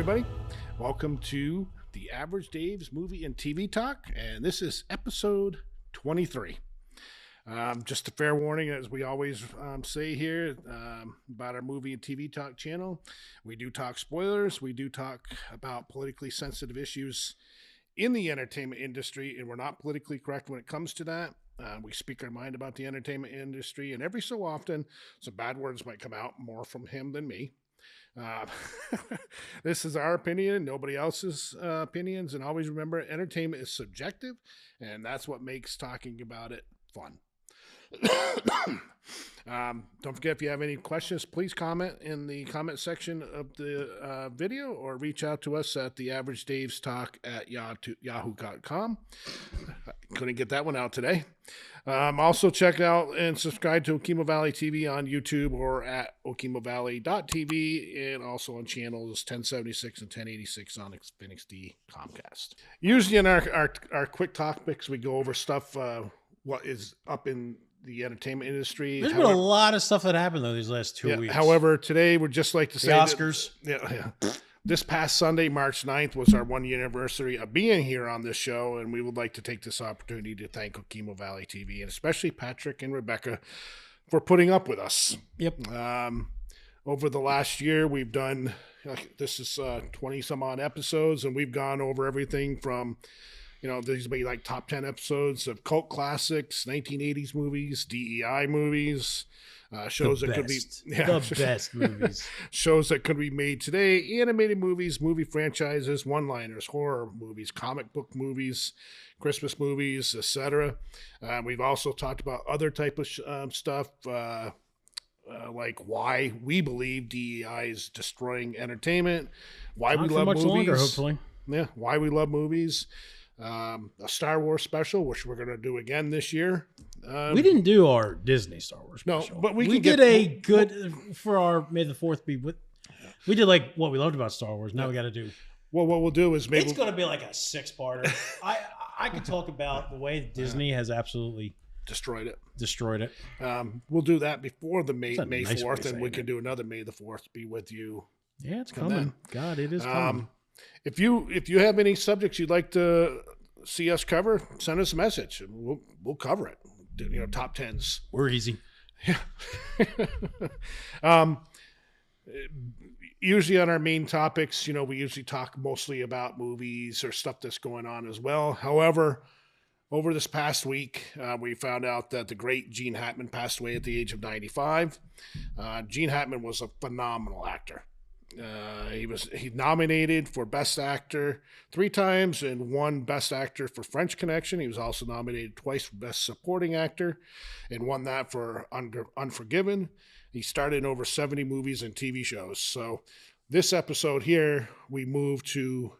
everybody. Welcome to the Average Dave's Movie and TV Talk, and this is episode 23. Just a fair warning, as we always say here about our movie and TV talk channel. We do talk spoilers. We do talk about politically sensitive issues in the entertainment industry, and we're not politically correct when it comes to that. We speak our mind about the entertainment industry, and every so often, some bad words might come out, more from him than me. This is our opinion, nobody else's opinions, and always remember, entertainment is subjective, and that's what makes talking about it fun. Don't forget, if you have any questions, please comment in the comment section of the video, or reach out to us at theaverageDavesTalk@yahoo.com. Couldn't get that one out today. Also check out and subscribe to Okemo Valley TV on YouTube or at okemovalley.tv, and also on channels 1076 and 1086 on Xfinix D Comcast. Usually in our quick topics, we go over stuff, what is up in the entertainment industry. There's been a lot of stuff that happened, though, these last 2 weeks. However, today we'd just like to say the Oscars. This past Sunday, March 9th, was our 1 year anniversary of being here on this show, and we would like to take this opportunity to thank Okemo Valley TV, and especially Patrick and Rebecca, for putting up with us. Yep. Over the last year, we've done, this is 20-some-odd episodes, and we've gone over everything from, these will be like top 10 episodes of cult classics, 1980s movies, DEI movies, shows that could be the best movies, shows that could be made today, animated movies, movie franchises, one-liners, horror movies, comic book movies, Christmas movies, etc. We've also talked about other type of stuff, like why we believe DEI is destroying entertainment, why we love movies, longer, hopefully. Yeah, why we love movies. A Star Wars special, which we're going to do again this year. We didn't do our Disney Star Wars special. No, but we did a good for our May the 4th be with. We did like what we loved about Star Wars. Now we got to do. Well, what we'll do is maybe it's going to be like a 6-parter. I could talk about the way Disney has absolutely destroyed it. We'll do that before the May nice 4th, and we can do another May the 4th be with you. Yeah, it's coming. God, it is coming. If you have any subjects you'd like to see us cover, send us a message and we'll cover it. Top 10s. We're easy. Yeah. Usually on our main topics, we usually talk mostly about movies or stuff that's going on as well. However, over this past week, we found out that the great Gene Hackman passed away at the age of 95. Gene Hackman was a phenomenal actor. He nominated for Best Actor 3 times and won Best Actor for French Connection. He was also nominated twice for Best Supporting Actor and won that for Unforgiven. He starred in over 70 movies and TV shows. So this episode here, we move to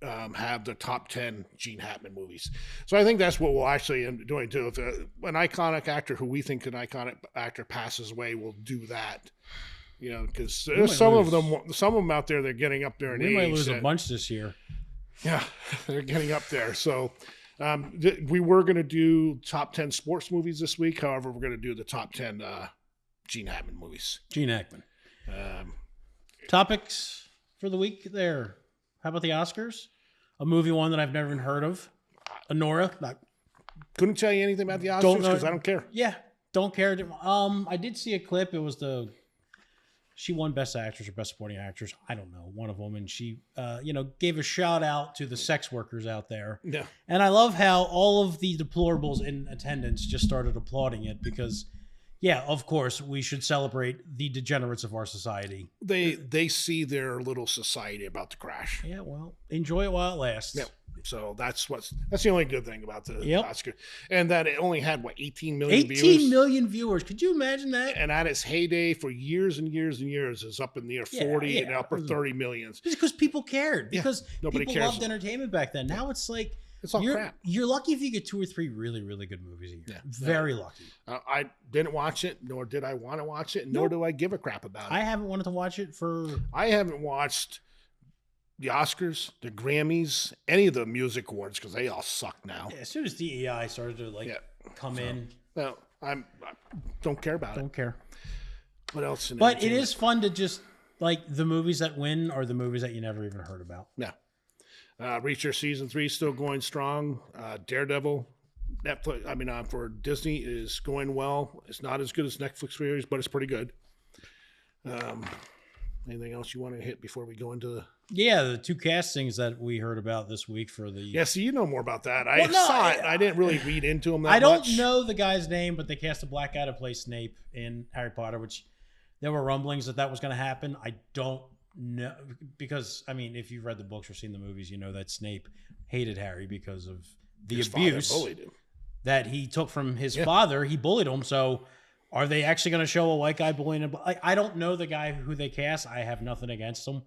have the top 10 Gene Hackman movies. So I think that's what we'll actually end up doing too. If an iconic actor who we think an iconic actor passes away, we'll do that. Because some of them out there, they're getting up there in age. We might lose a bunch this year. Yeah, they're getting up there. So we were going to do top 10 sports movies this week. However, we're going to do the top 10 Gene Hackman movies. Gene Hackman. Topics for the week there. How about the Oscars? A movie one that I've never even heard of. Honora. Couldn't tell you anything about the Oscars because I don't care. Yeah, don't care. I did see a clip. It was she won Best Actress or Best Supporting Actress. I don't know, one of them. And she, gave a shout out to the sex workers out there. Yeah. And I love how all of the deplorables in attendance just started applauding it because, yeah, of course, we should celebrate the degenerates of our society. They see their little society about to crash. Yeah, well, enjoy it while it lasts. Yeah. So that's the only good thing about the Oscar. And that it only had 18 million viewers. 18 million viewers. Could you imagine that? And at its heyday for years and years and years is up in the 40 and upper 30 millions. Just because people cared. Because nobody people cares. loved entertainment back then. Now it's like it's all crap. You're lucky if you get 2 or 3 really, really good movies a year. Yeah. Very lucky. I didn't watch it, nor did I want to watch it, nor do I give a crap about it. I haven't wanted to watch it I haven't watched the Oscars, the Grammys, any of the music awards because they all suck now. Yeah, as soon as DEI started to come in. No, I don't care about it. Don't care. What else? But it is fun to just like the movies that win are the movies that you never even heard about. Yeah. Reacher season 3 still going strong. Daredevil, Netflix. I mean, for Disney is going well. It's not as good as Netflix series, but it's pretty good. Anything else you want to hit before we go into the? Yeah, the 2 castings that we heard about this week for the. Yeah, so you know more about that. I saw it. I didn't really read into them that I don't much. know the guy's name, but they cast a black guy to play Snape in Harry Potter, which there were rumblings that was going to happen. I don't know because I mean, if you've read the books or seen the movies, you know that Snape hated Harry because of the His abuse father bullied him. that he took from his father. He bullied him. So, are they actually going to show a white guy bullying him? I don't know the guy who they cast. I have nothing against him.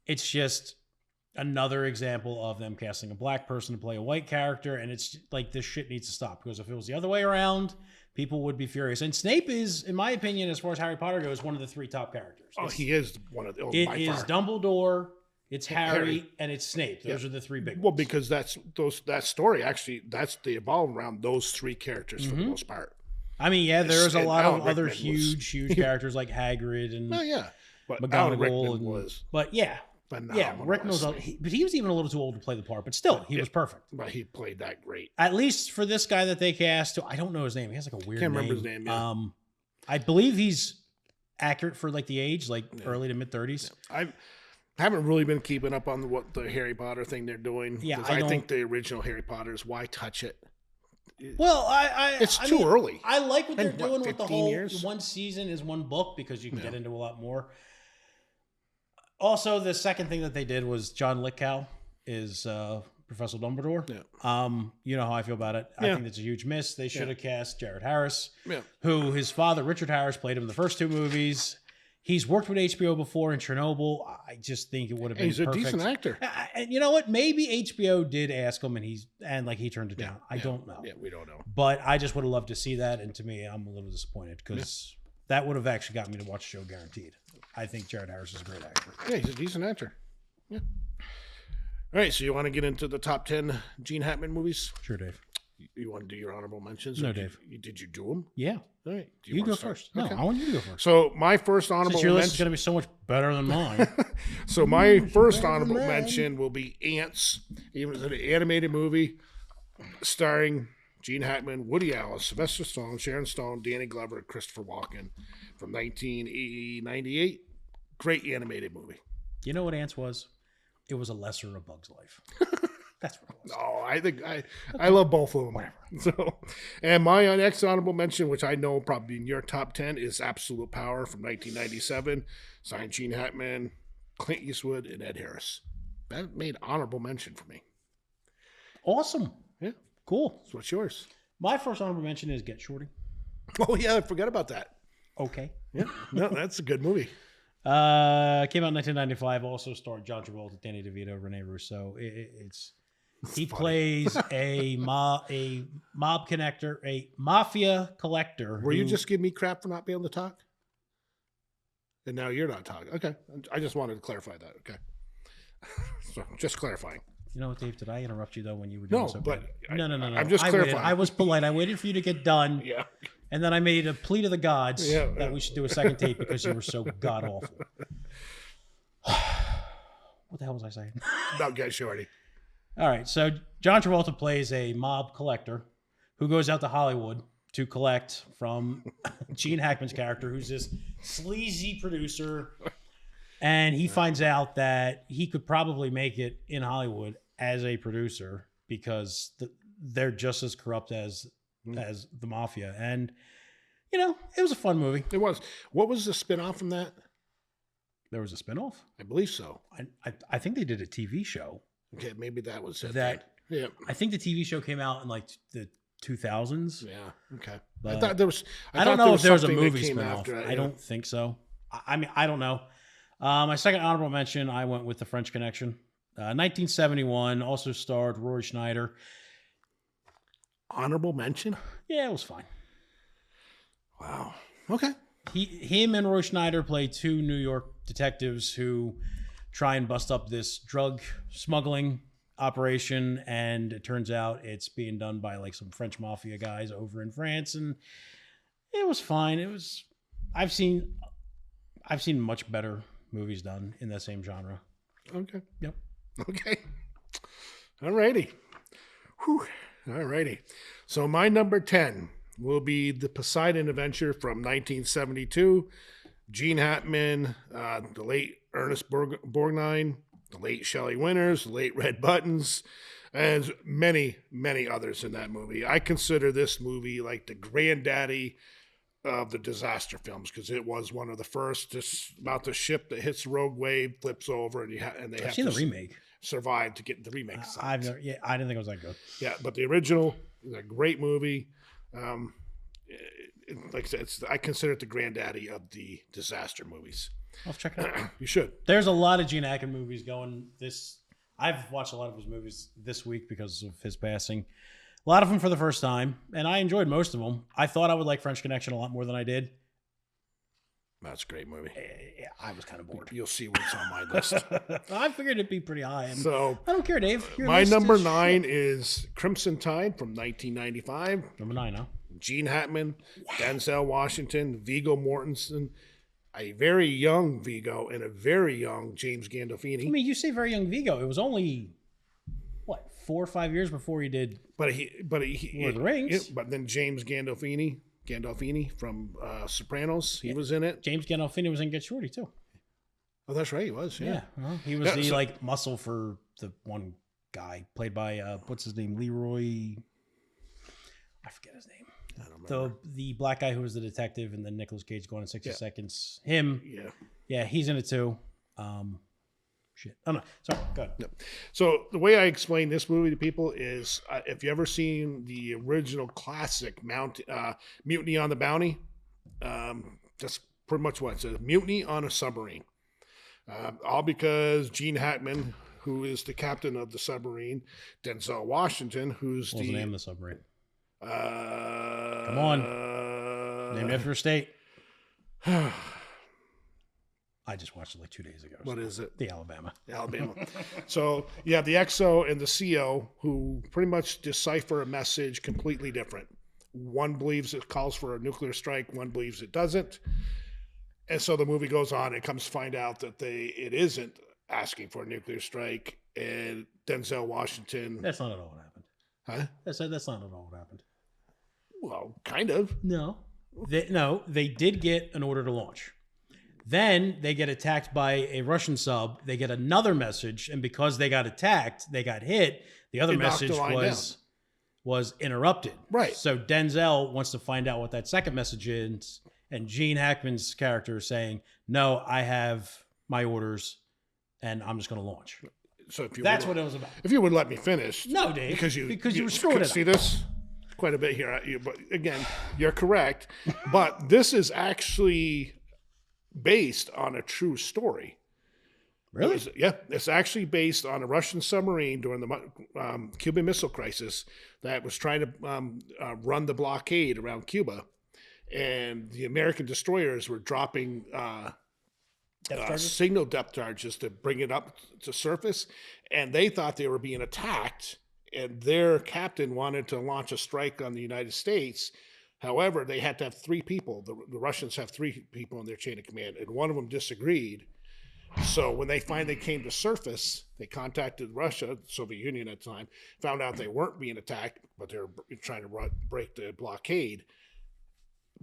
It's just another example of them casting a black person to play a white character, and it's like this shit needs to stop because if it was the other way around, people would be furious. And Snape is, in my opinion, as far as Harry Potter goes, one of the 3 top characters. He is one of the. It is Dumbledore, it's Harry, and it's Snape. Those are the 3 big ones. Well, because that story actually they evolve around those 3 characters for the most part. I mean, yeah, there's a lot of other Rickman huge characters like Hagrid and but McGonagall was. But yeah, Rick knows. But he was even a little too old to play the part. But still, he was perfect. But he played that great. At least for this guy that they cast, I don't know his name. He has like a weird name. Can't remember his name. Yeah. I believe he's accurate for like the age, like early to mid 30s. I haven't really been keeping up on what the Harry Potter thing they're doing. Yeah, I think the original Harry Potter's why touch it. Well, it's too early. I like what they're doing with the whole years? one season is one book because you can get into a lot more. Also, the second thing that they did was John Lithgow is Professor Dumbledore. Yeah. You know how I feel about it. I think that's a huge miss. They should have cast Jared Harris, who his father, Richard Harris, played him in the first 2 movies. He's worked with HBO before in Chernobyl. I just think it would have been He's perfect. a decent actor. And you know what? Maybe HBO did ask him and he turned it down. I don't know. Yeah, we don't know. But I just would have loved to see that. And to me, I'm a little disappointed because that would have actually got me to watch the show guaranteed. I think Jared Harris is a great actor. Yeah, he's a decent actor. Yeah. All right, so you want to get into the top 10 Gene Hackman movies? Sure, Dave. You want to do your honorable mentions? No, Dave. Did you do them? Yeah. All right. You go first. No, Okay. I want you to go first. So my first honorable Since your list is mention. going to be so much better than mine. So my first honorable mention will be Ants. It was an animated movie starring Gene Hackman, Woody Allen, Sylvester Stallone, Sharon Stone, Danny Glover, and Christopher Walken from 1998. Great animated movie. You know what Ants was? It was a lesser of Bug's Life. That's what it was. No, I think I love both of them. So, and my next honorable mention, which I know probably in your top 10, is Absolute Power from 1997, signed Gene Hackman, Clint Eastwood, and Ed Harris. That made honorable mention for me. Awesome. Yeah. Cool. So what's yours? My first honorable mention is Get Shorty. Oh, yeah, I forgot about that. Okay. Yeah, no, that's a good movie. Came out in 1995. Also starred John Travolta, Danny DeVito, Rene Russo. He plays a mob connector, a mafia collector. Were you just giving me crap for not being able to talk? And now you're not talking. Okay. I just wanted to clarify that. Okay. So just clarifying. You know what, Dave? Did I interrupt you though when you were doing No, so but good? No. I'm just clarifying. I was polite. I waited for you to get done. Yeah. And then I made a plea to the gods Yeah. that we should do a second tape because you were so god awful. What the hell was I saying? No, Get Shorty. All right. So John Travolta plays a mob collector who goes out to Hollywood to collect from Gene Hackman's character, who's this sleazy producer. And he finds out that he could probably make it in Hollywood as a producer because they're just as corrupt as the mafia. And, you know, it was a fun movie. It was. What was the spinoff from that? There was a spinoff? I believe so. I think they did a TV show. Okay, maybe that was it. That yeah. I think the TV show came out in like the 2000s. Yeah. Okay. But I thought there was. I don't know if there was a something that movie came spinoff. after that, I don't think so. I mean, I don't know. My second honorable mention, I went with The French Connection. 1971, also starred Roy Schneider. Honorable mention? Yeah, it was fine. Wow. Okay. Him and Roy Schneider play 2 New York detectives who try and bust up this drug smuggling operation, and it turns out it's being done by like some French mafia guys over in France, and it was fine. It was. I've seen much better movies done in that same genre. Okay. Yep. Okay. All righty. Whew. All righty. So my number 10 will be The Poseidon Adventure from 1972. Gene Hackman, the late Ernest Borgnine, the late Shelley Winters, the late Red Buttons, and many, many others in that movie. I consider this movie like the granddaddy of the disaster films because it was one of the first. Just about the ship that hits the rogue wave, flips over, and they have seen to the remake. survive to get the remake. I didn't think it was that good. Yeah, but the original is a great movie. Like I said, I consider it the granddaddy of the disaster movies. I'll check it out. You should. There's a lot of Gene Hackman movies going this. I've watched a lot of his movies this week because of his passing. A lot of them for the first time, and I enjoyed most of them. I thought I would like French Connection a lot more than I did. That's a great movie. Yeah, I was kind of bored. You'll see what's on my list. I figured it'd be pretty high. And So I don't care, Dave. Your my list number is 9 shit. is Crimson Tide from 1995. Number 9, huh? Gene Hackman, Denzel Washington, Viggo Mortensen, a very young Viggo, and a very young James Gandolfini. I mean, you say very young Viggo. It was only, what, 4 or 5 years before he did Lord of the Rings. But then James Gandolfini from Sopranos, he was in it. James Gandolfini was in Get Shorty, too. Oh, that's right, he was. Yeah. He was Yeah, the muscle for the one guy played by what's his name, Leroy. I forget his name. I don't remember. The black guy who was the detective, and then Nicolas Cage going in 60 seconds. Him, Yeah. he's in it too. Shit. Oh no, sorry. Go ahead. Yep. So the way I explain this movie to people is, if you ever seen the original classic Mutiny on the Bounty, that's pretty much what it's a mutiny on a submarine. All because Gene Hackman, who is the captain of the submarine, Denzel Washington, who's What was the name of the submarine? Come on. Named after a state. I just watched it like 2 days ago. What is it? The Alabama. Alabama. So you have the XO and the CO who pretty much decipher a message completely different. One believes it calls for a nuclear strike. One believes it doesn't. And so the movie goes on and comes to find out that it isn't asking for a nuclear strike. And Denzel Washington. That's not at all what happened. Huh? That's not at all what happened. Well, kind of. No. They did get an order to launch. Then they get attacked by a Russian sub. They get another message, and because they got attacked, they got hit. The other It knocked the message line was interrupted. Right. So Denzel wants to find out what that second message is, and Gene Hackman's character is saying, "No, I have my orders, and I'm just going to launch." So if you That's what it was about. If you would let me finish. No, Dave, because you were screwing it see up. this quite a bit here at you, but again, you're correct. But this is actually based on a true story. Really? It's actually based on a Russian submarine during the Cuban Missile Crisis that was trying to run the blockade around Cuba, and the American destroyers were dropping signal depth charges to bring it up to surface, and they thought they were being attacked, and their captain wanted to launch a strike on the United States. However, they had to have 3 people. The Russians have 3 people in their chain of command, and one of them disagreed. So when they finally came to surface, they contacted Russia, the Soviet Union at the time, found out they weren't being attacked, but they were trying to break the blockade.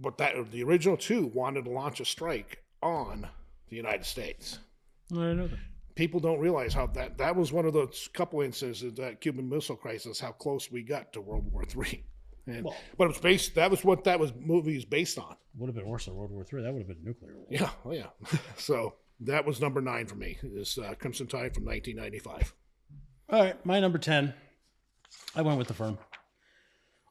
But the original 2 wanted to launch a strike on the United States. I didn't know that. People don't realize how that was one of those couple instances of that Cuban Missile Crisis, how close we got to World War III. But it was based. That was what movie is based on. Would have been worse than World War III. That would have been nuclear war. Yeah, oh yeah. So that was number 9 for me. Is Crimson Tide from 1995. All right, my number 10. I went with The Firm.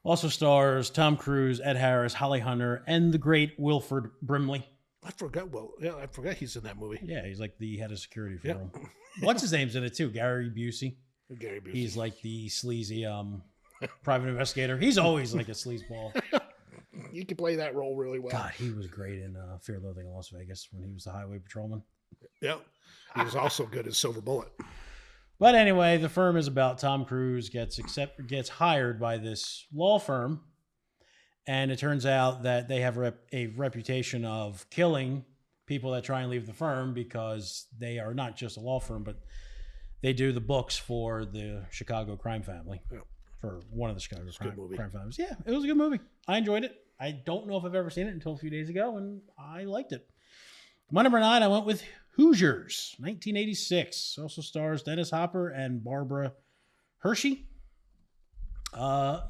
Also stars Tom Cruise, Ed Harris, Holly Hunter, and the great Wilford Brimley. I forgot. Well, yeah, I forgot he's in that movie. Yeah, he's like the head of security for him. What's his name's in it too? Gary Busey. Gary Busey. He's like the sleazy private investigator. He's always like a sleazeball. You can play that role really well. God, he was great in Fear and Loathing in Las Vegas when he was the highway patrolman. Yeah, he was also good as Silver Bullet. But anyway, The Firm is about Tom Cruise gets hired by this law firm, and it turns out that they have a reputation of killing people that try and leave the firm because they are not just a law firm, but they do the books for the Chicago crime family. Yeah. For one of the Chicago crime families. Yeah, it was a good movie. I enjoyed it. I don't know if I've ever seen it until a few days ago, and I liked it. My number 9, I went with Hoosiers, 1986. Also stars Dennis Hopper and Barbara Hershey.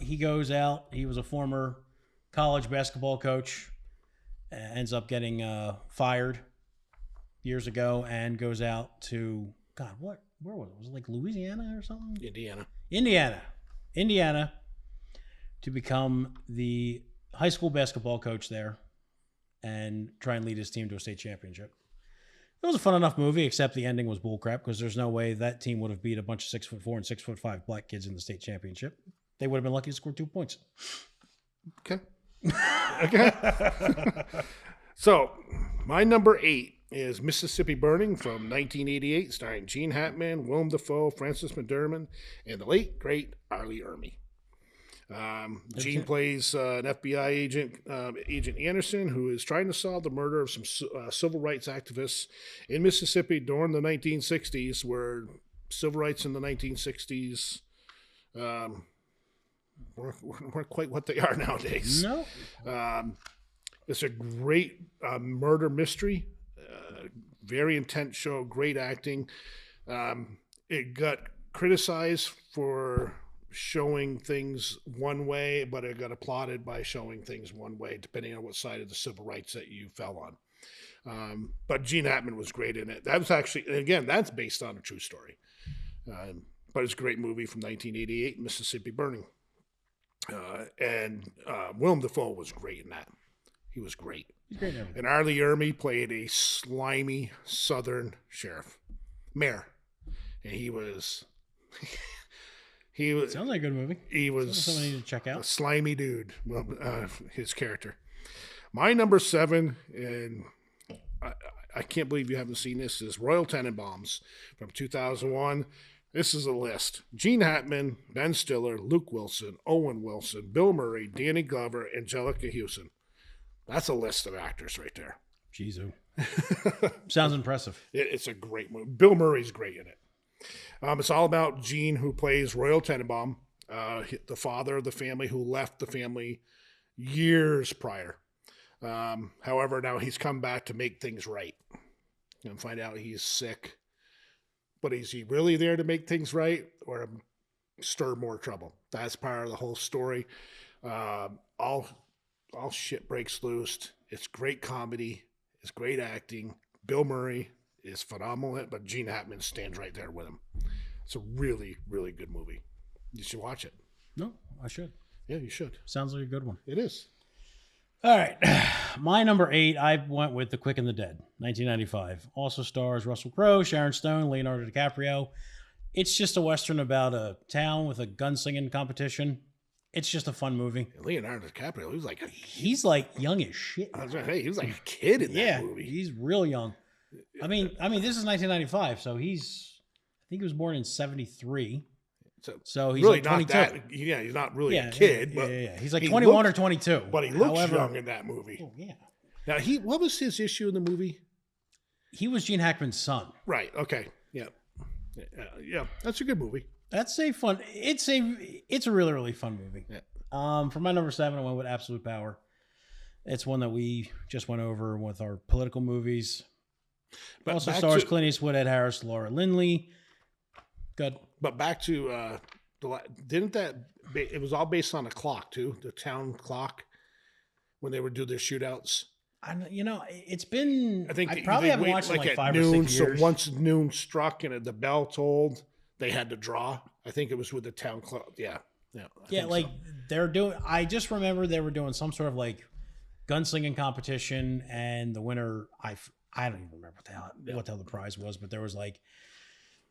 He goes out. He was a former college basketball coach. Ends up getting fired years ago and goes out to, God, where was it? Was it like Louisiana or something? Indiana to become the high school basketball coach there and try and lead his team to a state championship. It was a fun enough movie, except the ending was bullcrap because there's no way that team would have beat a bunch of 6'4" and 6'5" black kids in the state championship. They would have been lucky to score 2 points. Okay. So, my number 8 is Mississippi Burning from 1988, starring Gene Hackman, Willem Dafoe, Frances McDermott, and the late, great Arlie Ermey. Gene plays an FBI agent, Agent Anderson, who is trying to solve the murder of some civil rights activists in Mississippi during the 1960s, where civil rights in the 1960s weren't quite what they are nowadays. No. It's a great murder mystery, very intense show, great acting. It got criticized for showing things one way, but it got applauded by showing things one way, depending on what side of the civil rights that you fell on. But Gene Hackman was great in it. That was actually, again, that's based on a true story. But it's a great movie from 1988, Mississippi Burning. And Willem Dafoe was great in that. He was great. He's great. And Arlie Ermey played a slimy Southern mayor. And he was... Sounds like a good movie. He was something I need to check out. A slimy dude. Well, his character. My number 7, and I can't believe you haven't seen this, is Royal Tenenbaums from 2001. This is a list: Gene Hackman, Ben Stiller, Luke Wilson, Owen Wilson, Bill Murray, Danny Glover, Angelica Houston. That's a list of actors right there. Jeez. Sounds impressive. It's a great movie. Bill Murray's great in it. It's all about Gene, who plays Royal Tenenbaum, the father of the family who left the family years prior. However, now he's come back to make things right and find out he's sick. But is he really there to make things right or stir more trouble? That's part of the whole story. All shit breaks loose. It's great comedy. It's great acting. Bill Murray is phenomenal, but Gene Hackman stands right there with him. It's a really, really good movie. You should watch it. No, I should. Yeah, you should. Sounds like a good one. It is. All right. My number 8, I went with The Quick and the Dead, 1995. Also stars Russell Crowe, Sharon Stone, Leonardo DiCaprio. It's just a Western about a town with a gunslinging competition. It's just a fun movie. Leonardo DiCaprio, he's like young as shit. I was gonna say, he was like a kid in that movie. He's real young. I mean, this is 1995, so I think he was born in 73. So he's really like 22. He's not really a kid, but he's like 21 or 22. But he looks young in that movie. Oh, yeah. Now, what was his issue in the movie? He was Gene Hackman's son. Right. Okay. Yeah. Yeah. That's a good movie. That's a fun. It's a really, really fun movie. Yeah. For my number 7, I went with Absolute Power. It's one that we just went over with our political movies. But also stars Clint Eastwood, Ed Harris, Laura Linney. Good. But back to it was all based on a clock too, the town clock, when they would do their shootouts. It's been. I probably haven't watched it like 5 noon, or 6 years. So once noon struck and the bell tolled, they had to draw. I think it was with the town clock. Yeah. They're doing. I just remember they were doing some sort of like gunslinging competition, and the winner, I don't even remember what the hell the prize was, but there was like,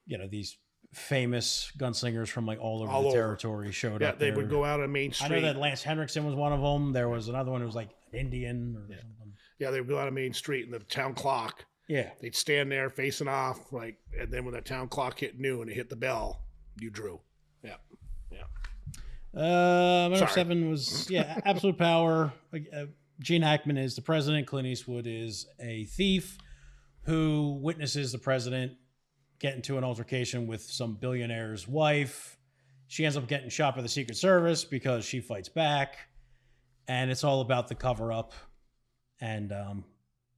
these famous gunslingers from like all over the territory showed up. Yeah, they would go out on Main Street. I know that Lance Henriksen was one of them. There was another one who was like an Indian or something. Yeah, they would go out on Main Street and the town clock. Yeah. They'd stand there facing off, and then when the town clock hit noon and it hit the bell, you drew. Yeah. Yeah. Number 7 was Absolute Power. Gene Hackman is the president. Clint Eastwood is a thief who witnesses the president get into an altercation with some billionaire's wife. She ends up getting shot by the Secret Service because she fights back. And it's all about the cover-up and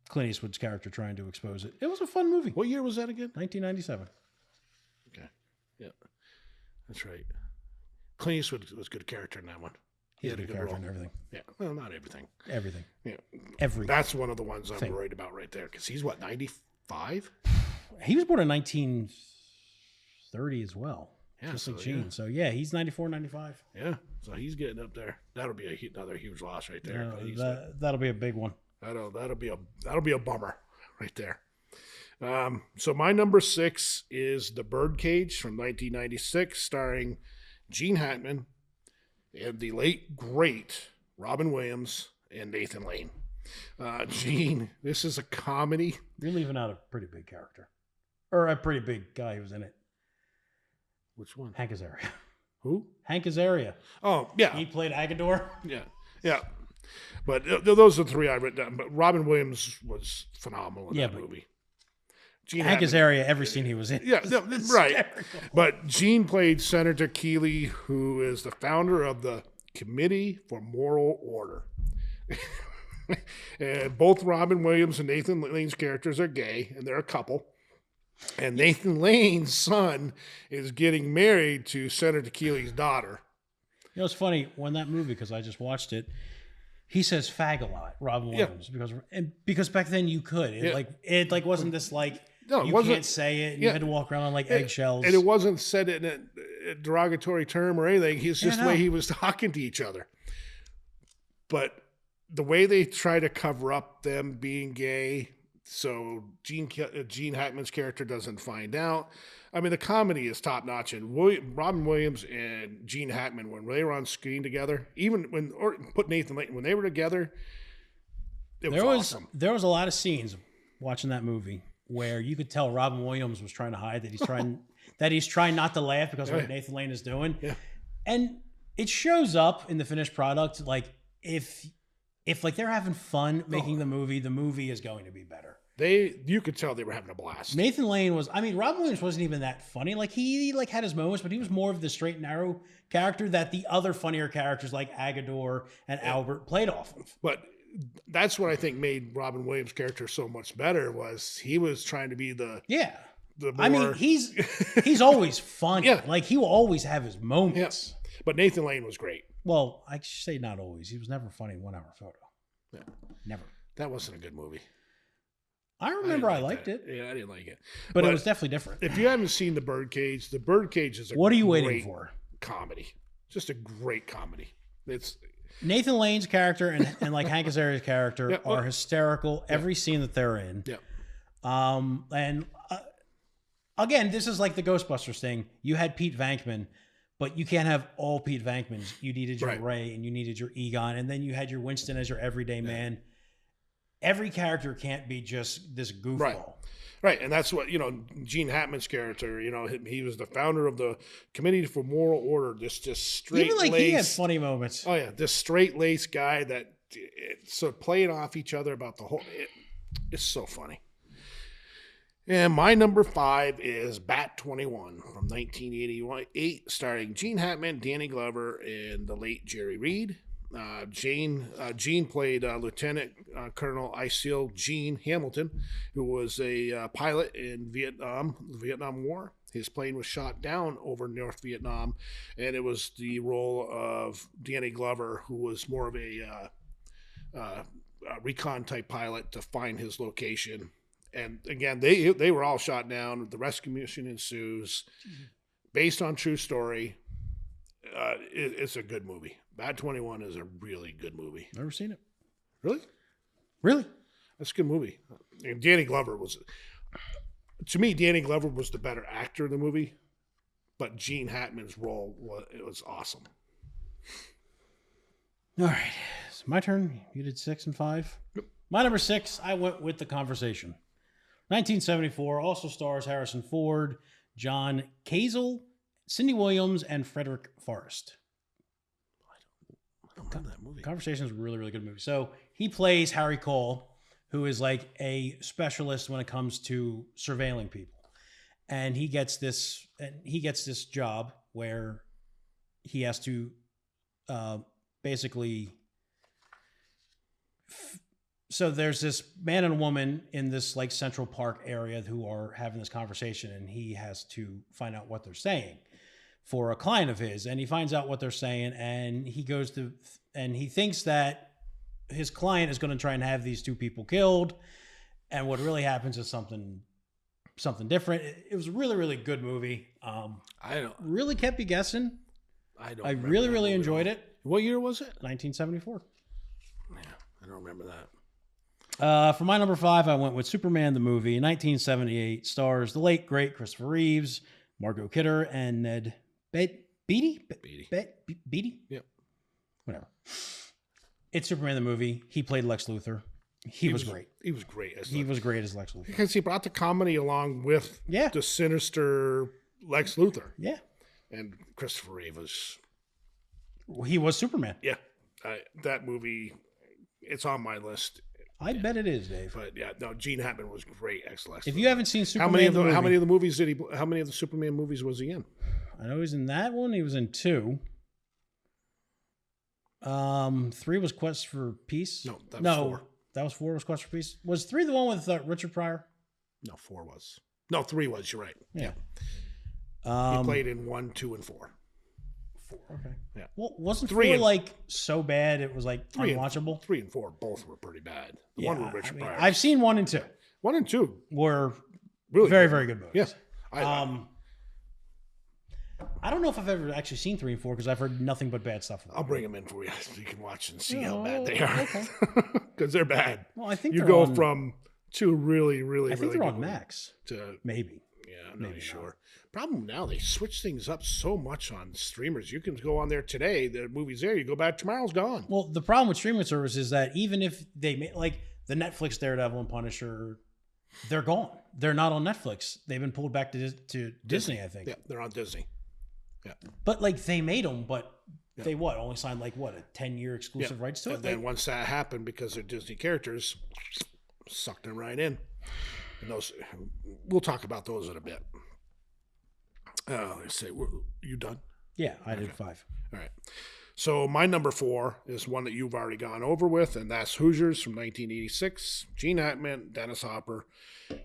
Clint Eastwood's character trying to expose it. It was a fun movie. What year was that again? 1997. Okay. Yeah. That's right. Clint Eastwood was a good character in that one. He had a good character in everything. Yeah. Well, not everything. Everything. Yeah. Everything. That's one of the ones I'm worried about right there because he's what, 95? He was born in 1930 as well. Yeah, just like Gene. Yeah. So, yeah, he's 94, 95. Yeah. So he's getting up there. That'll be another huge loss right there. That'll be a big one. That'll be a bummer right there. So my number 6 is The Birdcage from 1996, starring Gene Hackman and the late great Robin Williams and Nathan Lane. Gene, this is a comedy. You're leaving out a pretty big character, or a pretty big guy who was in it. Which one? Hank Azaria. Who? Hank Azaria. Oh, yeah. He played Agador. Yeah. But those are the 3 I wrote down. But Robin Williams was phenomenal in that movie. Hank Azaria, every scene he was in. Yeah, right. But Gene played Senator Keeley, who is the founder of the Committee for Moral Order. And both Robin Williams and Nathan Lane's characters are gay, and they're a couple. And Nathan Lane's son is getting married to Senator Keeley's daughter. You know, it's funny, when that movie, because I just watched it, he says fag a lot, Robin Williams, because back then you could. It wasn't this like, you can't say it, and you had to walk around on like eggshells. And it wasn't said in a derogatory term or anything. It's just the way he was talking to each other. But the way they try to cover up them being gay, so Gene Hackman's character doesn't find out. I mean, the comedy is top notch, and Robin Williams and Gene Hackman, when they were on screen together, put Nathan Lane, when they were together, it was awesome. There was a lot of scenes watching that movie where you could tell Robin Williams was trying to hide that he's trying not to laugh because of what Nathan Lane is doing, and it shows up in the finished product. Like if like they're having fun making the movie is going to be better. You could tell they were having a blast. Nathan Lane Robin Williams wasn't even that funny. Like he had his moments, but he was more of the straight and narrow character that the other funnier characters like Agador and Albert played off of. But that's what I think made Robin Williams' character so much better, was he was trying to be the more... I mean, he's always funny. Like he will always have his moments. Yeah. But Nathan Lane was great. Well, I should say not always. He was never funny in 1 Hour Photo. Yeah. Never. That wasn't a good movie. I remember I liked it. Yeah, I didn't like it. But it was definitely different. If you haven't seen The Birdcage is a What are you waiting for? Comedy. Just a great comedy. It's Nathan Lane's character and like Hank Azaria's character are hysterical every scene that they're in. Yeah. And again, this is like the Ghostbusters thing. You had Pete Venkman, but you can't have all Pete Venkmans. You needed your Ray and you needed your Egon, and then you had your Winston as your everyday man. Every character can't be just this goofball. Right. And that's what, Gene Hackman's character, he was the founder of the Committee for Moral Order, this just straight-laced. Even he had funny moments. Oh, yeah. This straight-laced guy that so playing off each other about the whole, it's so funny. And my number 5 is Bat 21 from 1988, starring Gene Hackman, Danny Glover, and the late Jerry Reed. Gene played Lieutenant Colonel Icil Gene Hamilton, who was a pilot in the Vietnam War. His plane was shot down over North Vietnam, and it was the role of Danny Glover, who was more of a recon type pilot, to find his location. And again, they were all shot down. The rescue mission ensues, based on true story. It's a good movie. Bad 21 is a really good movie. Never seen it. Really? Really? That's a good movie. And Danny Glover was the better actor in the movie, but Gene Hackman's role was awesome. All right. It's my turn. You did 6 and 5. Yep. My number 6, I went with The Conversation. 1974, also stars Harrison Ford, John Cazale, Cindy Williams, and Frederick Forrest. I don't remember that movie. Conversation is a really, really good movie. So he plays Harry Cole, who is like a specialist when it comes to surveilling people. And he gets this job where he has to basically. So there's this man and woman in this like Central Park area who are having this conversation, and he has to find out what they're saying for a client of his. And he finds out what they're saying, and he thinks that his client is going to try and have these two people killed. And what really happens is something different. It was a really, really good movie. Really kept you guessing. I really enjoyed it. What year was it? 1974. Yeah, I don't remember that. For my number 5, I went with Superman the movie. 1978 stars the late great Christopher Reeves, Margot Kidder, and Ned Beatty. Beatty. Yep. Whatever. It's Superman the movie. He played Lex Luthor. He was great. He was great. He was great as Lex Luthor because he brought the comedy along with the sinister Lex Luthor. Yeah. And Christopher Reeves. He was Superman. Yeah. That movie, it's on my list. I bet it is, Dave. But yeah, no, Gene Hackman was great as Lex Luthor. If you haven't seen Superman, how many of the movies did he? How many of the Superman movies was he in? I know he was in that one. He was in 2. 3 was Quest for Peace. No, that was 4. That was 4 was Quest for Peace. Was 3 the one with Richard Pryor? No, 4 was. No, 3 was. You're right. Yeah. He played in 1, 2, and 4. 4. Okay. Yeah. Well, wasn't 3 like so bad it was like unwatchable? 3 and 4 both were pretty bad. The one with Richard Pryor. I've seen 1 and 2. 1 and 2 were really very, very good movies. Yes. I don't know if I've ever actually seen 3 and 4 because I've heard nothing but bad stuff. I'll bring them in for you so you can watch and see how bad they are. Because they're bad. Well, I think you go from 2 really, really, I think really they're good on Max. To maybe. Yeah, I'm not sure. Problem now, they switch things up so much on streamers. You can go on there today, the movie's there, you go back, tomorrow's gone. Well, the problem with streaming service is that even if they make, like the Netflix Daredevil and Punisher, they're gone. They're not on Netflix. They've been pulled back to Disney, I think. Yeah, they're on Disney. Yeah. But like they made them, but they only signed like a 10-year exclusive rights to it? And then once that happened, because they're Disney characters, sucked them right in. And those, we'll talk about those in a bit. Let's say, you done? Yeah, I did 5. All right. So my number 4 is one that you've already gone over with, and that's Hoosiers from 1986. Gene Hackman, Dennis Hopper.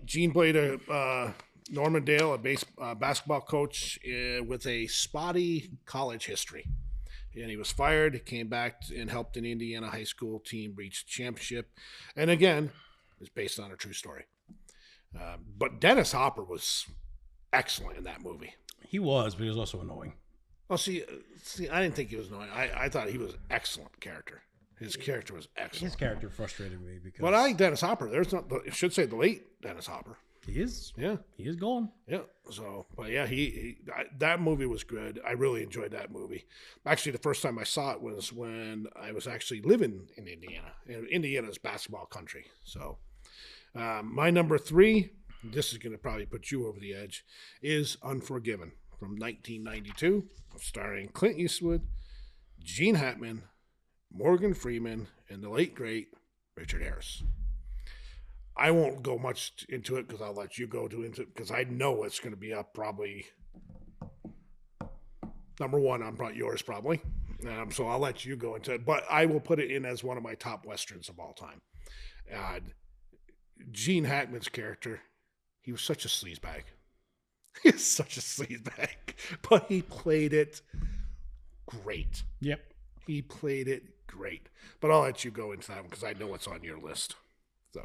Gene played a Norman Dale, a basketball coach with a spotty college history. And he was fired, came back and helped an Indiana high school team reach the championship. And again, it's based on a true story. But Dennis Hopper was excellent in that movie. He was, but he was also annoying. Oh, see, I didn't think he was annoying. I thought he was an excellent character. His character was excellent. His character frustrated me because. But I like Dennis Hopper. I should say the late Dennis Hopper. He is. Yeah, he is gone. Yeah. So, but yeah, that movie was good. I really enjoyed that movie. Actually, the first time I saw it was when I was actually living in Indiana. And Indiana's basketball country. So, my number 3. This is going to probably put you over the edge, is Unforgiven from 1992, starring Clint Eastwood, Gene Hackman, Morgan Freeman, and the late, great Richard Harris. I won't go much into it because I'll let you go into it because I know it's going to be up probably number 1 on yours probably. So I'll let you go into it, but I will put it in as one of my top Westerns of all time. Gene Hackman's character, he was such a sleazebag. He's such a sleazebag, but he played it great. Yep. He played it great. But I'll let you go into that one because I know it's on your list. So,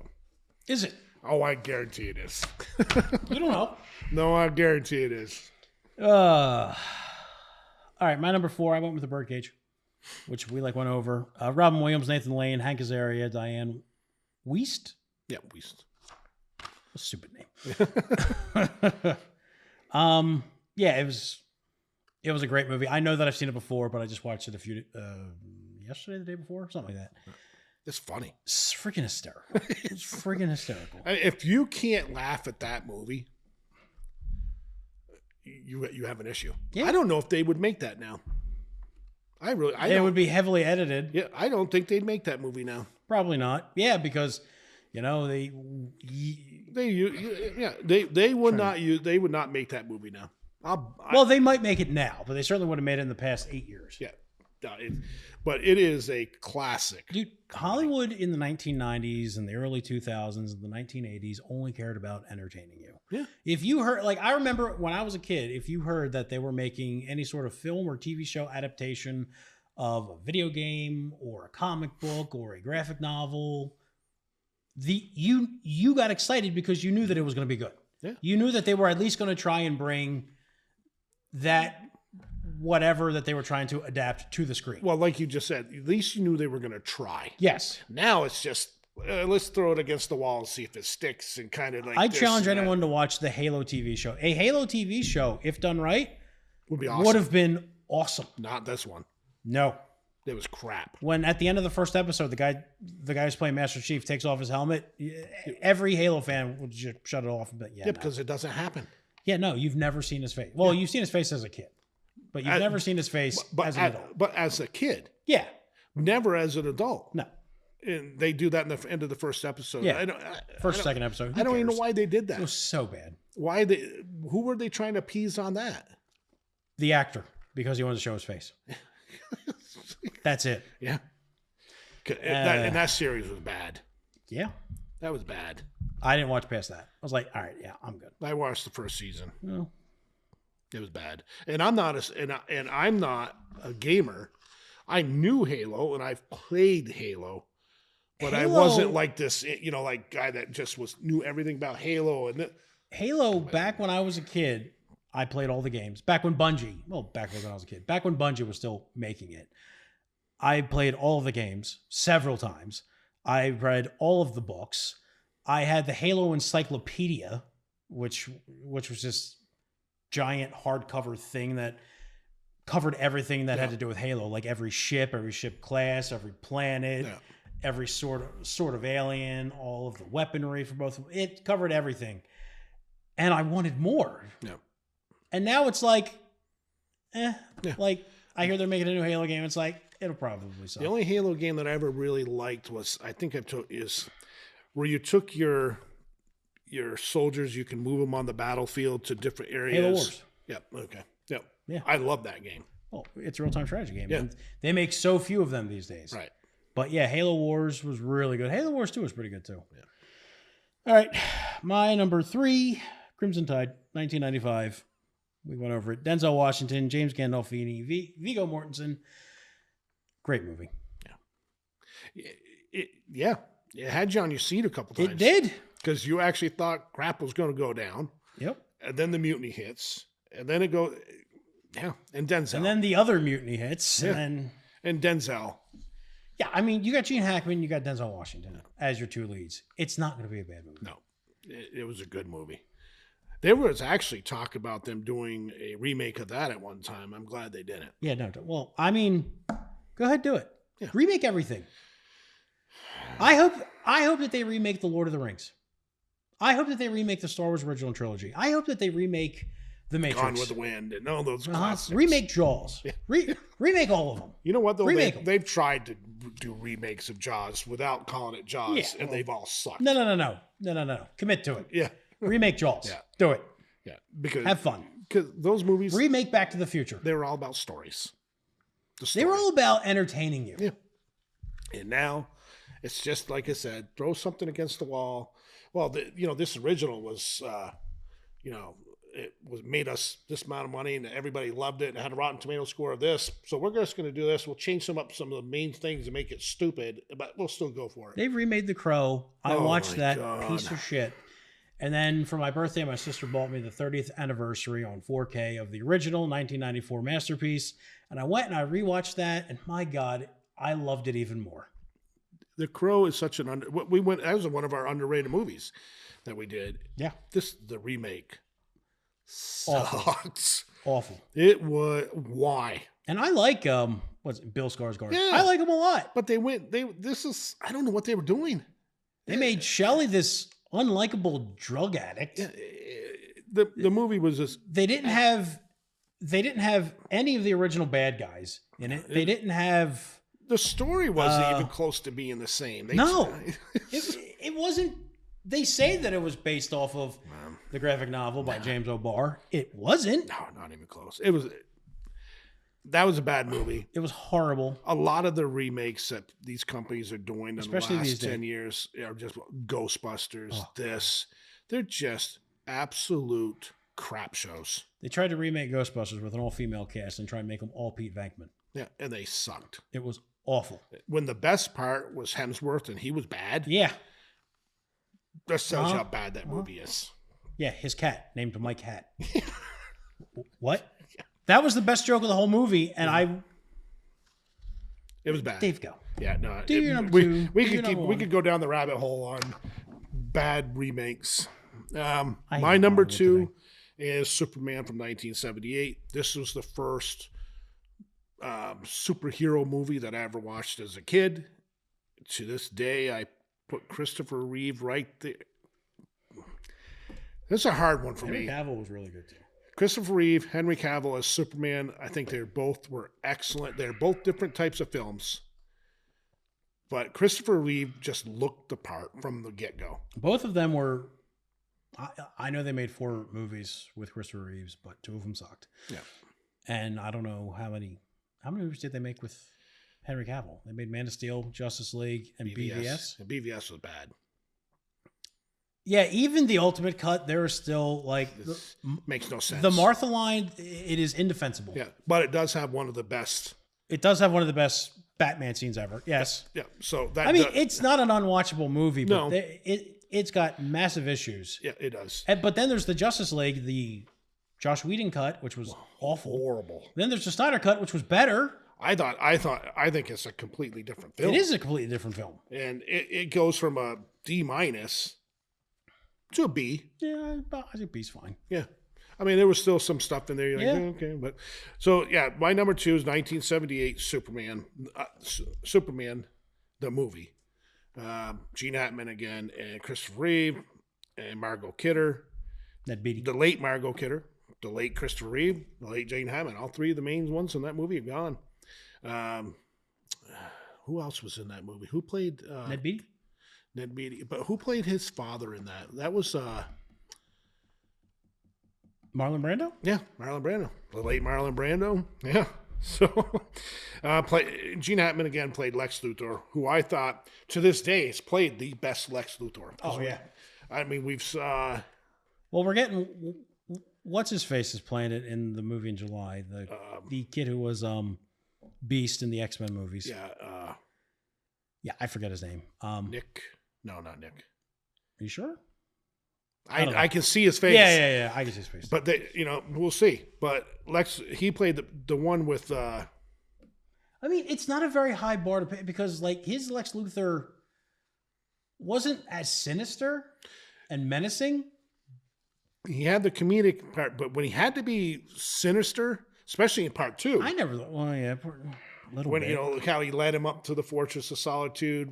is it? Oh, I guarantee it is. You don't know. No, I guarantee it is. All right, my number 4, I went with The Birdcage, which we went over. Robin Williams, Nathan Lane, Hank Azaria, Diane Wiest. Yeah, Wiest. A stupid name. Yeah, it was a great movie. I know that I've seen it before, but I just watched it yesterday, the day before, something like that. It's funny. It's freaking hysterical. It's freaking hysterical. If you can't laugh at that movie, you have an issue. Yeah. I don't know if they would make that now. It would be heavily edited. Yeah, I don't think they'd make that movie now. Probably not. Yeah, because they would not use, they would not make that movie now. Well, they might make it now, but they certainly would have made it in the past 8 years. Yeah. But it is a classic. Dude, Hollywood in the 1990s and the early 2000s and the 1980s only cared about entertaining you. Yeah. If you heard, like, I remember when I was a kid, if you heard that they were making any sort of film or TV show adaptation of a video game or a comic book or a graphic novel, you got excited because you knew that it was going to be good. Yeah. You knew that they were at least going to try and bring that whatever that they were trying to adapt to the screen. Well, like you just said, at least you knew they were going to try. Yes. Now it's just, let's throw it against the wall and see if it sticks, and kind of like I challenge anyone to watch the Halo TV show. A Halo TV show, if done right, would be awesome. Would have been awesome. Not this one. No. It was crap. When at the end of the first episode, the guy who's playing Master Chief takes off his helmet, every Halo fan would just shut it off and be like, because it doesn't happen. Yeah, no, you've never seen his face. Well, you've seen his face as a kid. But you've never seen his face as an adult. But as a kid. Yeah. Never as an adult. No. And they do that in the end of the first episode. Yeah. Second episode. I don't even know why they did that. It was so bad. Who were they trying to appease on that? The actor, because he wanted to show his face. That's it. Yeah. And that series was bad. Yeah. That was bad. I didn't watch past that. I was like, all right, yeah, I'm good. I watched the first season. No. It was bad. And I'm not a gamer. I knew Halo and I've played Halo, but I wasn't like this, like guy that just knew everything about Halo. And Halo, back when I was a kid, I played all the games. Back when Bungie was still making it, I played all of the games several times. I read all of the books. I had the Halo Encyclopedia, which was this giant hardcover thing that covered everything that had to do with Halo, like every ship class, every planet, every sort of alien, all of the weaponry for both of them. It covered everything. And I wanted more. Yeah. And now it's like, like I hear they're making a new Halo game. It's like, it'll probably suck. The only Halo game that I ever really liked was, is where you took your soldiers, you can move them on the battlefield to different areas. Halo Wars. Yep. Okay. Yep. Yeah. I love that game. Well, it's a real-time strategy game. Yeah. And they make so few of them these days. Right. But yeah, Halo Wars was really good. Halo Wars 2 was pretty good too. Yeah. All right. My number 3, Crimson Tide, 1995. We went over it. Denzel Washington, James Gandolfini, Viggo Mortensen. Great movie. Yeah. It had you on your seat a couple times. It did. Because you actually thought crap was going to go down. Yep. And then the mutiny hits. And then it goes... Yeah. And Denzel. And then the other mutiny hits. Yeah. And Denzel. Yeah, I mean, you got Gene Hackman, you got Denzel Washington as your two leads. It's not going to be a bad movie. No. It was a good movie. There was actually talk about them doing a remake of that at one time. I'm glad they didn't. Yeah, no. Well, I mean, go ahead, do it. Yeah. Remake everything. I hope that they remake The Lord of the Rings. I hope that they remake the Star Wars original trilogy. I hope that they remake The Matrix. Gone with the Wind and all those classics. Remake Jaws. Yeah. Remake all of them. You know what, though? They've tried to do remakes of Jaws without calling it Jaws, and they've all sucked. No. Commit to it. Yeah. Remake Jaws. Yeah. Do it. Yeah. Because have fun. Because those movies... Remake Back to the Future. They were all about stories. They were all about entertaining you. Yeah. And now... It's just like I said, throw something against the wall. Well, this original was, it was made us this amount of money and everybody loved it and had a Rotten Tomato score of this. So we're just going to do this. We'll change some of the main things to make it stupid, but we'll still go for it. They've remade The Crow. I watched that piece of shit. And then for my birthday, my sister bought me the 30th anniversary on 4K of the original 1994 masterpiece. And I went and I rewatched that. And my God, I loved it even more. The Crow is such an that was one of our underrated movies that we did. Yeah. The remake sucks. Awful. It was why. And I like Bill Skarsgård. Yeah. I like him a lot. But I don't know what they were doing. They made Shelley this unlikable drug addict. Yeah, the movie was just they didn't have any of the original bad guys in it. They didn't have the story wasn't even close to being the same. No, it wasn't. They say that it was based off of the graphic novel by James O'Barr. It wasn't. No, not even close. That was a bad movie. It was horrible. A lot of the remakes that these companies are doing Especially in the these last 10 days. years are just Ghostbusters, they're just absolute crap shows. They tried to remake Ghostbusters with an all-female cast and try and make them all Pete Venkman. Yeah, and they sucked. It was awful. When the best part was Hemsworth and he was bad, Yeah. that tells you how bad that movie is. Yeah, his cat, named Mike Hat. What? That was the best joke of the whole movie, and It was bad. Dave, go. Yeah, no. Do your number two. We could go down the rabbit hole on bad remakes. My hate number Marvel 2 is Superman from 1978. This was the first superhero movie that I ever watched as a kid. To this day, I put Christopher Reeve right there. This is a hard one for me. Henry Cavill was really good too. Christopher Reeve, Henry Cavill as Superman. I think they both were excellent. They're both different types of films. But Christopher Reeve just looked the part from the get-go. Both of them were. I know they made 4 movies with Christopher Reeves, but 2 of them sucked. Yeah. And I don't know how many movies did they make with Henry Cavill? They made Man of Steel, Justice League, and BVS. And BVS was bad. Yeah, even the Ultimate Cut, there is still like Makes no sense. the Martha line. It is indefensible. Yeah, but it does have one of the best. It does have one of the best Batman scenes ever. Yes. Yeah. So that. I mean, it's not an unwatchable movie, but No. it's got massive issues. Yeah, it does. But then there's the Justice League, the Josh Whedon cut, which was awful. Horrible. Then there's the Snyder cut, which was better. I think it's a completely different film. It is a completely different film. And it goes from a D- to a B. Yeah, I think B's fine. Yeah. I mean, there was still some stuff in there. You're like, Yeah. okay. But so, yeah, my number 2 is 1978 Superman. Superman, the movie. Gene Hackman again, and Christopher Reeve, and Margot Kidder. That Beatty. The late Margot Kidder, the late Christopher Reeve, the late Gene Hackman. All 3 of the main ones in that movie are gone. Who else was in that movie? Who played Ned Beatty? Ned Beatty? But who played his father in that? That was Marlon Brando? yeah, Marlon Brando, the late Marlon Brando. Yeah. So, Gene Hackman again played Lex Luthor, who I thought to this day has played the best Lex Luthor. Oh, yeah. I mean, we've Well, we're getting what's his face is playing it in the movie in July. The kid who was Beast in the X-Men movies. yeah, Yeah, I forget his name. Nick. No, not Nick. Are you sure? I can see his face. Yeah. I can see his face. But we'll see. But Lex, he played the one with. I mean, it's not a very high bar to pay because, like, his Lex Luthor wasn't as sinister and menacing. He had the comedic part, but when he had to be sinister, especially in part 2, I never. Well, yeah, a little when bit. look how he led him up to the Fortress of Solitude,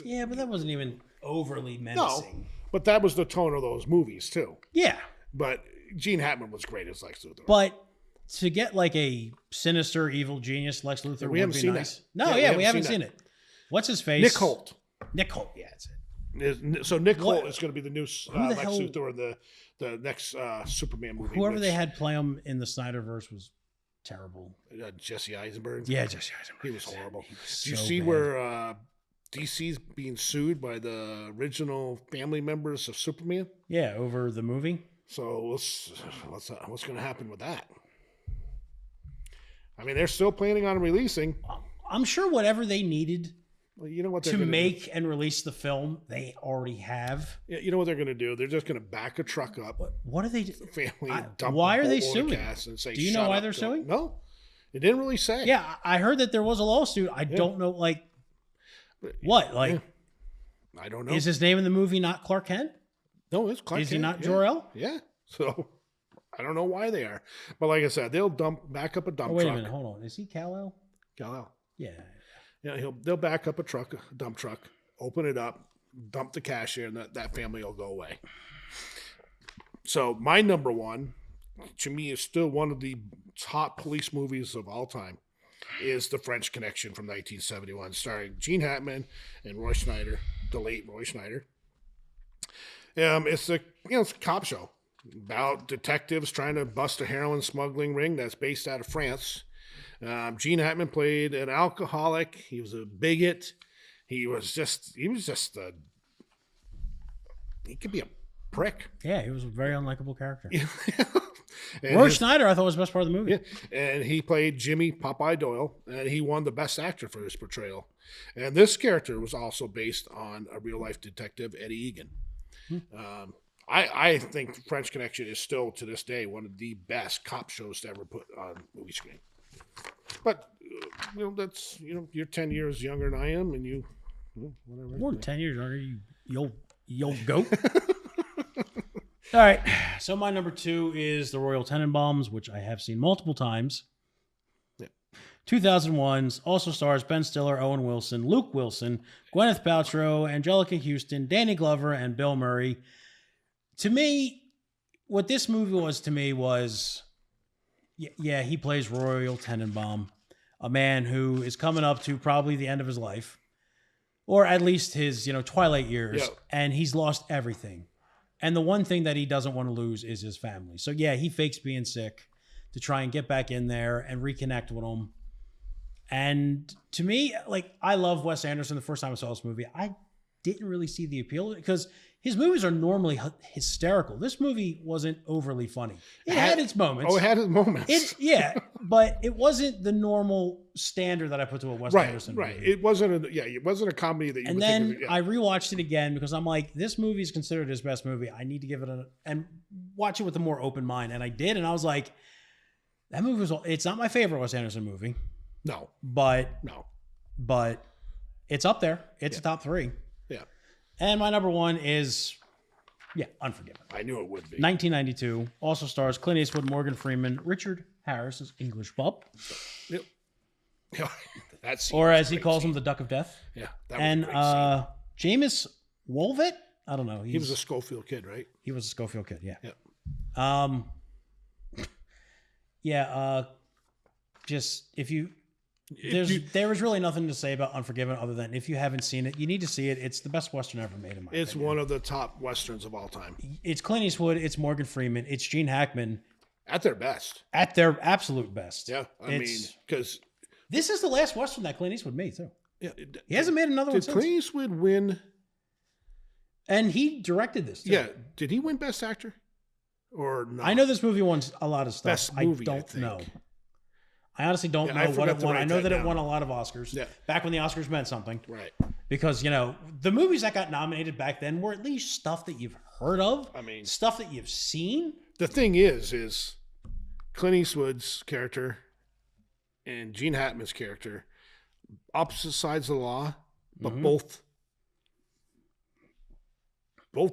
Yeah, but that wasn't even overly menacing. but that was the tone of those movies too. Yeah, But Gene Hackman was great as Lex Luthor. but to get like a sinister, evil genius Lex Luthor we haven't would be seen nice. that. No, we haven't seen it. What's his face? Nick Holt. Nick Holt. Yeah, that's it. So Nick Holt is going to be the new the Lex hell- Luthor in the next Superman movie. Whoever which, they had play him in the Snyderverse was terrible. Jesse Eisenberg. Yeah, Jesse Eisenberg. He was horrible. He was Do you so see bad. where DC's being sued by the original family members of Superman? Yeah, over the movie. So what's going to happen with that? I mean, they're still planning on releasing. I'm sure whatever they needed Well, you know what they're to gonna make and release the film, they already have. do? You know what they're going to do? They're just going to back a truck up, What are they? family, and dump why a are they boatload of suing? gas and say, Do you know "Shut why up, they're don't-" suing? No, it didn't really say. Yeah, I heard that there was a lawsuit. I don't know, like what? Like, I don't know. is his name in the movie not Clark Kent? No, it's Clark Is he Kent, not yeah. Jor-El? Yeah. So I don't know why they are, but like I said, they'll back up a dump Oh, wait truck. a minute, hold on. Is he Kal-El? Kal-El. Yeah. Yeah, they'll back up a dump truck, open it up, dump the cash in, and that family will go away. So my number 1, to me, is still one of the top police movies of all time. is The French Connection from 1971, starring Gene Hackman and Roy Schneider, the late Roy Schneider. It's a cop show about detectives trying to bust a heroin smuggling ring that's based out of France. Gene Hackman played an alcoholic. He was a bigot. He could be a prick. Yeah, he was a very unlikable character. And Roy Schneider, I thought, was the best part of the movie. Yeah, and he played Jimmy Popeye Doyle, and he won the Best Actor for his portrayal. And this character was also based on a real-life detective, Eddie Egan. I think French Connection is still, to this day, one of the best cop shows to ever put on movie screen. But, that's, you're 10 years younger than I am, and you, whatever. More than 10 years younger, you goat. All right, so my number 2 is The Royal Tenenbaums, which I have seen multiple times. Yeah. 2001's also stars Ben Stiller, Owen Wilson, Luke Wilson, Gwyneth Paltrow, Angelica Houston, Danny Glover, and Bill Murray. To me, what this movie was to me was, yeah, he plays Royal Tenenbaum, a man who is coming up to probably the end of his life, or at least his, twilight years, and he's lost everything. And the one thing that he doesn't want to lose is his family. So, yeah, he fakes being sick to try and get back in there and reconnect with them. And to me, I love Wes Anderson. The first time I saw this movie, I didn't really see the appeal because his movies are normally hysterical. This movie wasn't overly funny. It had its moments. Oh, it had its moments. But it wasn't the normal standard that I put to a Wes Anderson movie. Right. It wasn't a comedy that you and would then think of. I rewatched it again because I'm like, this movie is considered his best movie. I need to give it and watch it with a more open mind. And I did, and I was like, that movie it's not my favorite Wes Anderson movie. No. But it's up there. It's a top 3. Yeah. And my number 1 is, Unforgiven. I knew it would be. 1992. Also stars Clint Eastwood, Morgan Freeman, Richard Harris as English Pup. Yep. Or as he calls him, the Duck of Death. Yeah. That was and a great scene. Jameis Wolvett? I don't know. He was a Schofield kid, right? He was a Schofield kid, yeah. Yep. Just if you... There was really nothing to say about Unforgiven other than if you haven't seen it, you need to see it. It's the best Western ever made, in my opinion. It's one of the top Westerns of all time. It's Clint Eastwood. It's Morgan Freeman. It's Gene Hackman. At their best. At their absolute best. Yeah. I mean, because... This is the last Western that Clint Eastwood made, too. Yeah, he hasn't made another one since. Did Clint Eastwood win? And he directed this, too. Yeah. Did he win Best Actor? Or not? I know this movie won a lot of stuff. Best movie, I don't know. I honestly don't know what it won. I know that it won a lot of Oscars. Yeah. Back when the Oscars meant something. Right. Because, the movies that got nominated back then were at least stuff that you've heard of. I mean, stuff that you've seen. The thing is Clint Eastwood's character and Gene Hackman's character, opposite sides of the law, but both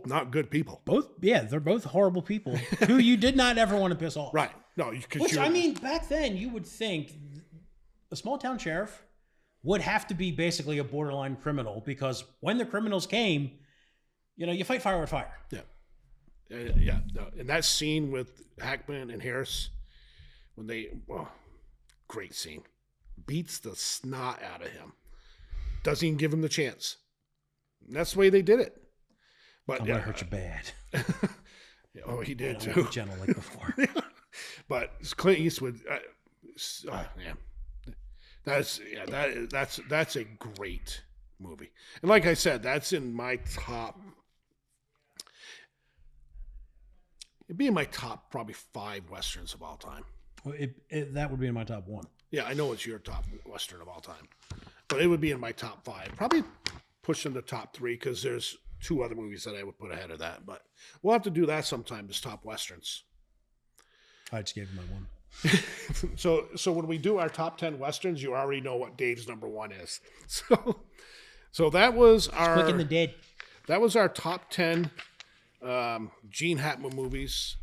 not good people. They're both horrible people who you did not ever want to piss off. Right. No, back then you would think a small town sheriff would have to be basically a borderline criminal because when the criminals came, you fight fire with fire. Yeah. No. And that scene with Hackman and Harris, great scene. Beats the snot out of him. Doesn't even give him the chance. And that's the way they did it. But I'm gonna hurt you bad. He did too. too. Gentle like before. But Clint Eastwood, man, that's a great movie. And like I said, that's in my top. It'd be in my top probably 5 Westerns of all time. Well, that would be in my top 1. Yeah, I know it's your top Western of all time, but it would be in my top 5. Probably pushing the top 3 because there's 2 other movies that I would put ahead of that. But we'll have to do that sometime. As top Westerns. I just gave you my 1. So when we do our top 10 Westerns, you already know what Dave's number 1 is. So that was our Quick and the Dead. That was our top 10 Gene Hackman movies.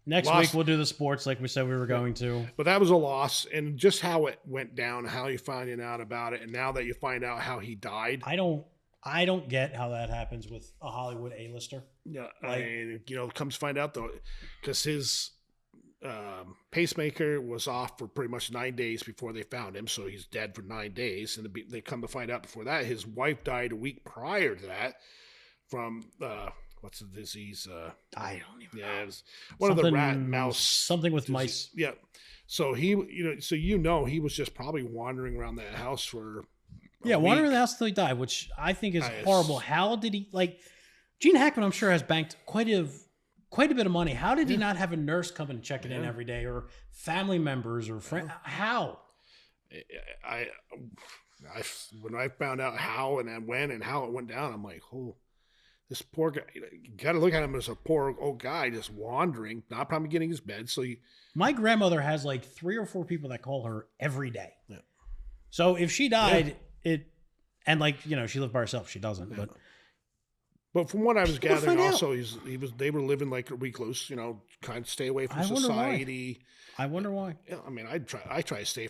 Next week we'll do the sports like we said we were going to. But that was a loss, and just how it went down, how you finding out about it, and now that you find out how he died. I don't get how that happens with a Hollywood A-lister. Yeah, I mean, comes to find out though, because his pacemaker was off for pretty much 9 days before they found him, so he's dead for 9 days. And they come to find out before that, his wife died a week prior to that from what's the disease? I don't even know. Yeah, it was one of the rat mouse something with disease. mice. Yeah, so he he was just probably wandering around that house for wandering around the house until he died, which I think is horrible. How did he Gene Hackman? I'm sure has banked quite a bit of money. How did he not have a nurse come and check it in every day, or family members, or friends? How? When I found out how and when and how it went down, I'm like, oh, this poor guy. You got to look at him as a poor old guy just wandering, not probably getting his bed. So my grandmother has like 3 or 4 people that call her every day. Yeah. So if she died, and she lived by herself. She doesn't, But from what I was gathering, also they were living like recluse, kind of stay away from society. I wonder why. Yeah, I mean, I try to stay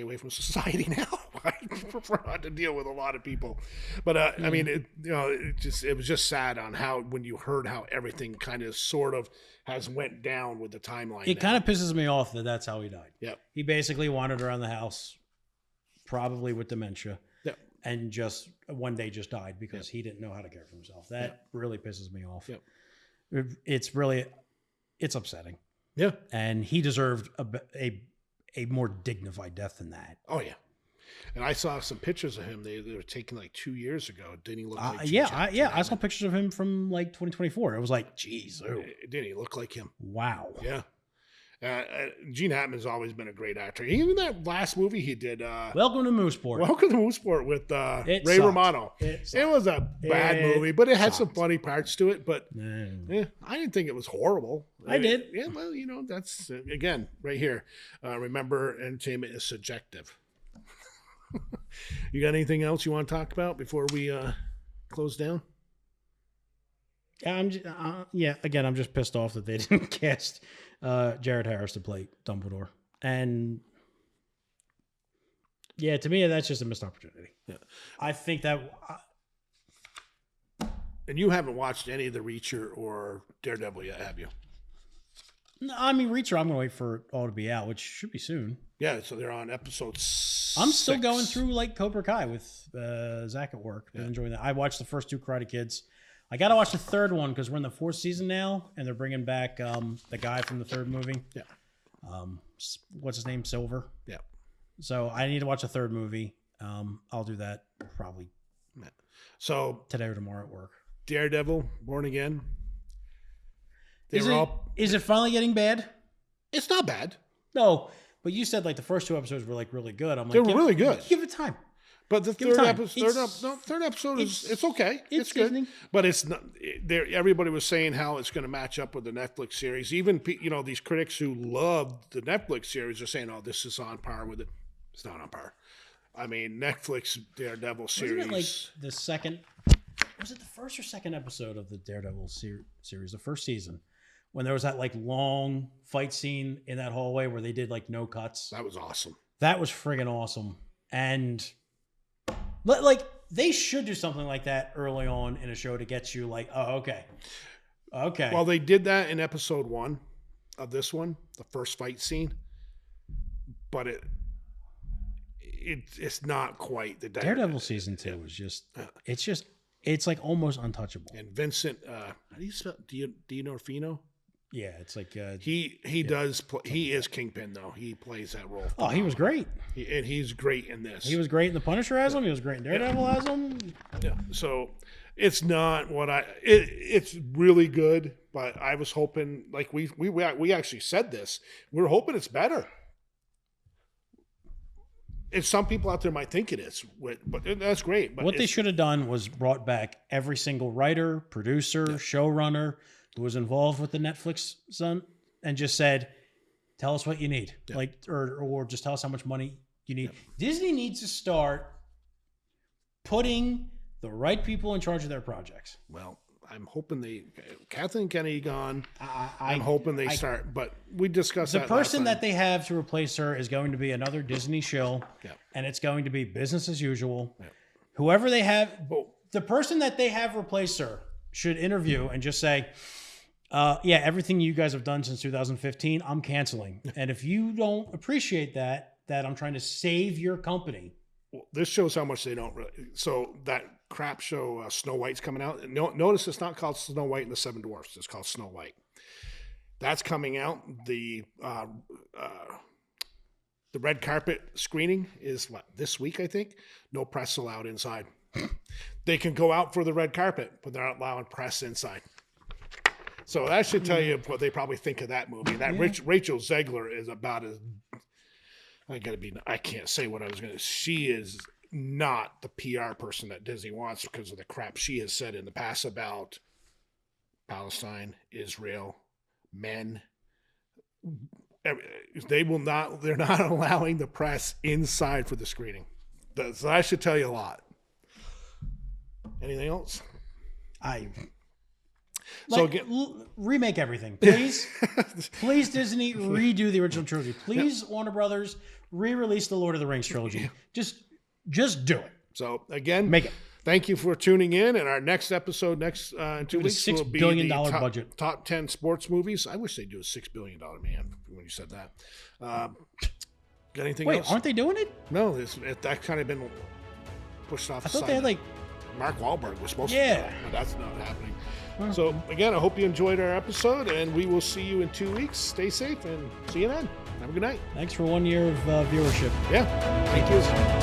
away from society now. I prefer not to deal with a lot of people, but I mean, it was just sad on how when you heard how everything kind of sort of has went down with the timeline. It kind of pisses me off that that's how he died. Yeah, he basically wandered around the house, probably with dementia. And just one day just died because he didn't know how to care for himself. That really pisses me off. Yep. It's upsetting. Yeah. And he deserved a more dignified death than that. Oh yeah. And I saw some pictures of him. They were taken like 2 years ago. Didn't he look like I saw pictures of him from like 2024. It was like, geez. Didn't he look like him? Wow. Yeah. Gene Hackman's always been a great actor. Even that last movie he did, Welcome to Mooseport. Welcome to Mooseport with Ray Romano. It was a bad movie, but it had some funny parts to it. But I didn't think it was horrible. I did. Yeah, well, that's again right here. Remember, entertainment is subjective. You got anything else you want to talk about before we close down? Again, I'm just pissed off that they didn't cast Jared Harris to play Dumbledore, and to me that's just a missed opportunity. Yeah, I think that. And you haven't watched any of the Reacher or Daredevil yet, have you? No, I mean Reacher. I'm gonna wait for it all to be out, which should be soon. Yeah, so they're on episode 6. I'm still going through like Cobra Kai with Zach at work. Been enjoying that. I watched the first 2 Karate Kids. I got to watch the 3rd one because we're in the 4th season now, and they're bringing back the guy from the 3rd movie. Yeah. What's his name? Silver. Yeah. So I need to watch the 3rd movie. I'll do that probably. So today or tomorrow at work. Daredevil, Born Again. Is it finally getting bad? It's not bad. No, but you said like the first 2 episodes were like really good. I'm like, they were really good. Give it time. But the third episode is okay. It's good, Disney. But it's not. Everybody was saying how it's going to match up with the Netflix series. Even these critics who loved the Netflix series are saying, "Oh, this is on par with it." It's not on par. I mean, Netflix Daredevil series. Wasn't it like the second? Was it the first or second episode of the Daredevil series? The first season, when there was that like long fight scene in that hallway where they did like no cuts. That was awesome. That was friggin' awesome, and. Like they should do something like that early on in a show to get you like, oh, okay. Well, they did that in episode 1 of this one, the first fight scene, but it's not quite the Daredevil season 2 was just it's like almost untouchable. And Vincent, how do you spell D'Onofrio? Yeah, it's like he does. He is Kingpin though. He plays that role. Oh, he was great. And he's great in this. He was great in The Punisher as him. He was great in Daredevil as him. Yeah. So it's not what it's really good, but I was hoping like we actually said this. We're hoping it's better. And some people out there might think it is, but that's great. But what they should have done was brought back every single writer, producer, showrunner who was involved with the Netflix son and just said, tell us what you need. Like, or just tell us how much money you need. Disney needs to start putting the right people in charge of their projects. Well, I'm hoping Kathleen Kennedy gone. I'm hoping they start, but we discussed that. The person that they have to replace her is going to be another Disney show, and it's going to be business as usual. Whoever they have, the person that they have replace her should interview and just say, Yeah, everything you guys have done since 2015, I'm canceling. And if you don't appreciate that I'm trying to save your company. Well, this shows how much they don't really. So that crap show, Snow White's coming out. Notice it's not called Snow White and the Seven Dwarfs. It's called Snow White. That's coming out. The red carpet screening is this week, I think. No press allowed inside. They can go out for the red carpet, but they're not allowing press inside. So that should tell you what they probably think of that movie. That Rachel Zegler is about as I can't say what I was going to. She is not the PR person that Disney wants because of the crap she has said in the past about Palestine, Israel, men. They're not allowing the press inside for the screening. So that should tell you a lot. Anything else? Remake everything, please. Please, Disney, redo the original trilogy. Please, Warner Brothers, re-release the Lord of the Rings trilogy. Just do it. So again, make it. Thank you for tuning in. And our next episode in 2 weeks will be $6 billion the budget. Top 10 sports movies. I wish they'd do a $6 billion man when you said that. Got anything else? Wait, aren't they doing it? No, that kind of been pushed off. I thought they had Mark Wahlberg was supposed to do it, but that's not happening. So again, I hope you enjoyed our episode, and we will see you in 2 weeks. Stay safe and see you then. Have a good night. Thanks for 1 year of viewership. Yeah. Thank you.